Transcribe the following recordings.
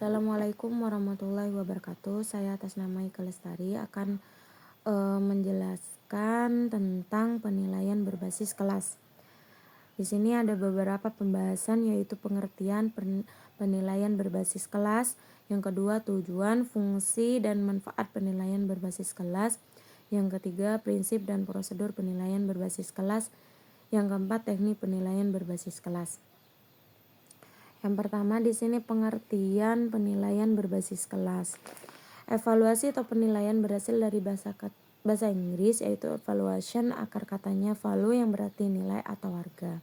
Assalamualaikum warahmatullahi wabarakatuh. Saya atas nama Ika Lestari akan menjelaskan tentang penilaian berbasis kelas. Di sini ada beberapa pembahasan, yaitu pengertian penilaian berbasis kelas, yang kedua tujuan, fungsi, dan manfaat penilaian berbasis kelas, yang ketiga prinsip dan prosedur penilaian berbasis kelas, yang keempat teknik penilaian berbasis kelas. Yang pertama di sini pengertian penilaian berbasis kelas. Evaluasi atau penilaian berasal dari bahasa Inggris, yaitu evaluation, akar katanya value yang berarti nilai atau harga.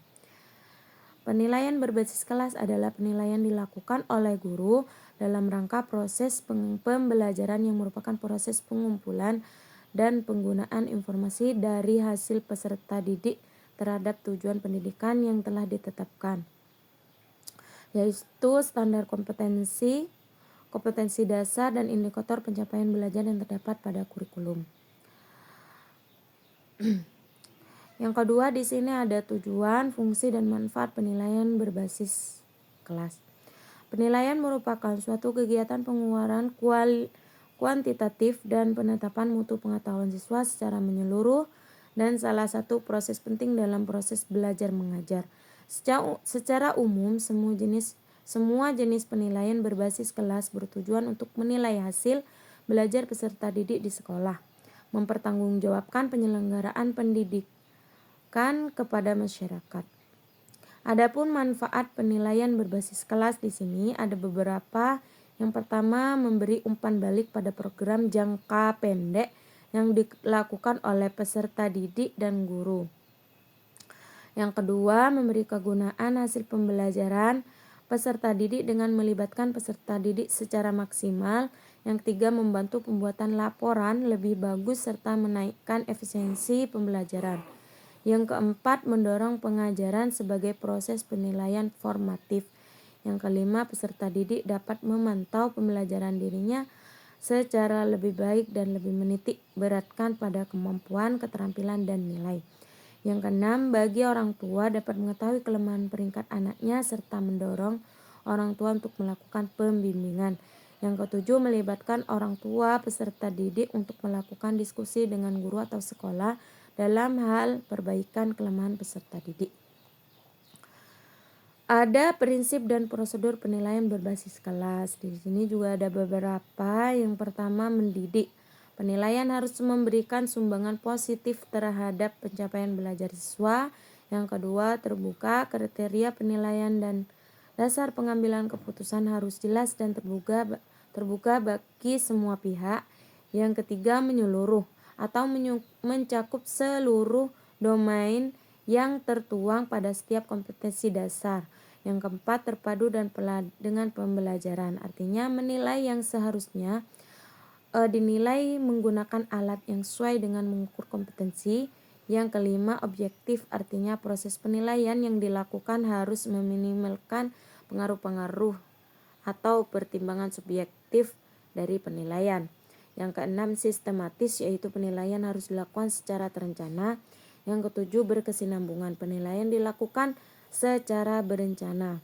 Penilaian berbasis kelas adalah penilaian dilakukan oleh guru dalam rangka proses pembelajaran yang merupakan proses pengumpulan dan penggunaan informasi dari hasil peserta didik terhadap tujuan pendidikan yang telah ditetapkan, yaitu standar kompetensi dasar, dan indikator pencapaian belajar yang terdapat pada kurikulum. Yang kedua di sini ada tujuan, fungsi, dan manfaat penilaian berbasis kelas. Penilaian merupakan suatu kegiatan pengukuran kuantitatif dan penetapan mutu pengetahuan siswa secara menyeluruh dan salah satu proses penting dalam proses belajar mengajar. Secara umum, semua jenis penilaian berbasis kelas bertujuan untuk menilai hasil belajar peserta didik di sekolah, mempertanggungjawabkan penyelenggaraan pendidikan kepada masyarakat. Adapun manfaat penilaian berbasis kelas di sini ada beberapa. Yang pertama, memberi umpan balik pada program jangka pendek yang dilakukan oleh peserta didik dan guru. Yang kedua, memberi kegunaan hasil pembelajaran peserta didik dengan melibatkan peserta didik secara maksimal. Yang ketiga, membantu pembuatan laporan lebih bagus serta menaikkan efisiensi pembelajaran. Yang keempat, mendorong pengajaran sebagai proses penilaian formatif. Yang kelima, peserta didik dapat memantau pembelajaran dirinya secara lebih baik dan lebih menitik beratkan pada kemampuan, keterampilan, dan nilai. Yang keenam, bagi orang tua dapat mengetahui kelemahan peringkat anaknya serta mendorong orang tua untuk melakukan pembimbingan. Yang ketujuh, melibatkan orang tua peserta didik untuk melakukan diskusi dengan guru atau sekolah dalam hal perbaikan kelemahan peserta didik. Ada prinsip dan prosedur penilaian berbasis kelas. Di sini juga ada beberapa. Yang pertama, mendidik. Penilaian harus memberikan sumbangan positif terhadap pencapaian belajar siswa. Yang kedua, terbuka. Kriteria penilaian dan dasar pengambilan keputusan harus jelas dan terbuka bagi semua pihak. Yang ketiga, menyeluruh atau mencakup seluruh domain yang tertuang pada setiap kompetensi dasar. Yang keempat, terpadu dengan pembelajaran. Artinya menilai yang seharusnya dinilai menggunakan alat yang sesuai dengan mengukur kompetensi. Yang kelima, objektif. Artinya proses penilaian yang dilakukan harus meminimalkan pengaruh-pengaruh atau pertimbangan subjektif dari penilaian. Yang keenam, sistematis, yaitu penilaian harus dilakukan secara terencana. Yang ketujuh, berkesinambungan. Penilaian dilakukan secara berencana.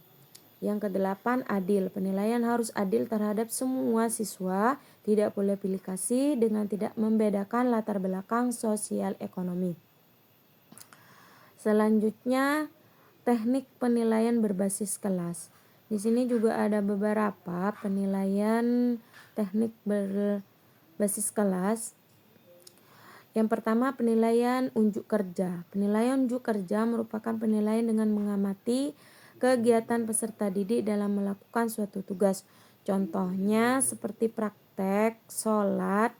Yang kedelapan, adil. Penilaian harus adil terhadap semua siswa, tidak boleh pilih kasih dengan tidak membedakan latar belakang sosial ekonomi. Selanjutnya, teknik penilaian berbasis kelas. Di sini juga ada beberapa penilaian teknik berbasis kelas. Yang pertama, penilaian unjuk kerja. Penilaian unjuk kerja merupakan penilaian dengan mengamati kegiatan peserta didik dalam melakukan suatu tugas. Contohnya seperti praktek sholat,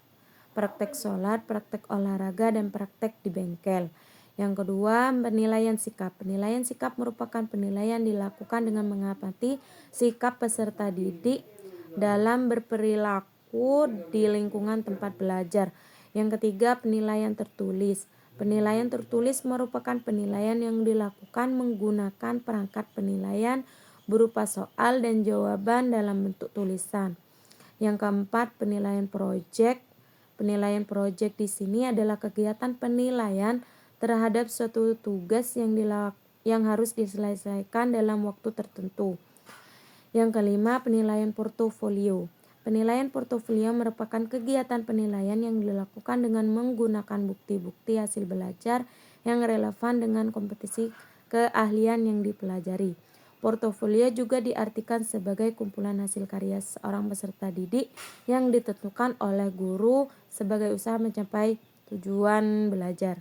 praktek olahraga, dan praktek di bengkel. Yang kedua, penilaian sikap. Penilaian sikap merupakan penilaian dilakukan dengan mengamati sikap peserta didik dalam berperilaku di lingkungan tempat belajar. Yang ketiga, penilaian tertulis. Penilaian tertulis merupakan penilaian yang dilakukan menggunakan perangkat penilaian berupa soal dan jawaban dalam bentuk tulisan. Yang keempat, penilaian proyek. Penilaian proyek di sini adalah kegiatan penilaian terhadap suatu tugas yang harus diselesaikan dalam waktu tertentu. Yang kelima, penilaian portofolio. Penilaian portofolio merupakan kegiatan penilaian yang dilakukan dengan menggunakan bukti-bukti hasil belajar yang relevan dengan kompetisi keahlian yang dipelajari. Portofolio juga diartikan sebagai kumpulan hasil karya seorang peserta didik yang ditentukan oleh guru sebagai usaha mencapai tujuan belajar.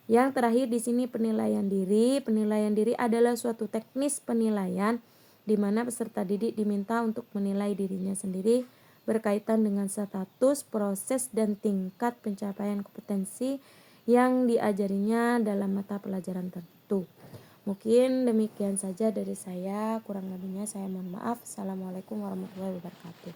Yang terakhir di sini penilaian diri. Penilaian diri adalah suatu teknis penilaian di mana peserta didik diminta untuk menilai dirinya sendiri berkaitan dengan status, proses, dan tingkat pencapaian kompetensi yang diajarinya dalam mata pelajaran tertentu. Mungkin demikian saja dari saya, kurang lebihnya saya mohon maaf. Assalamualaikum warahmatullahi wabarakatuh.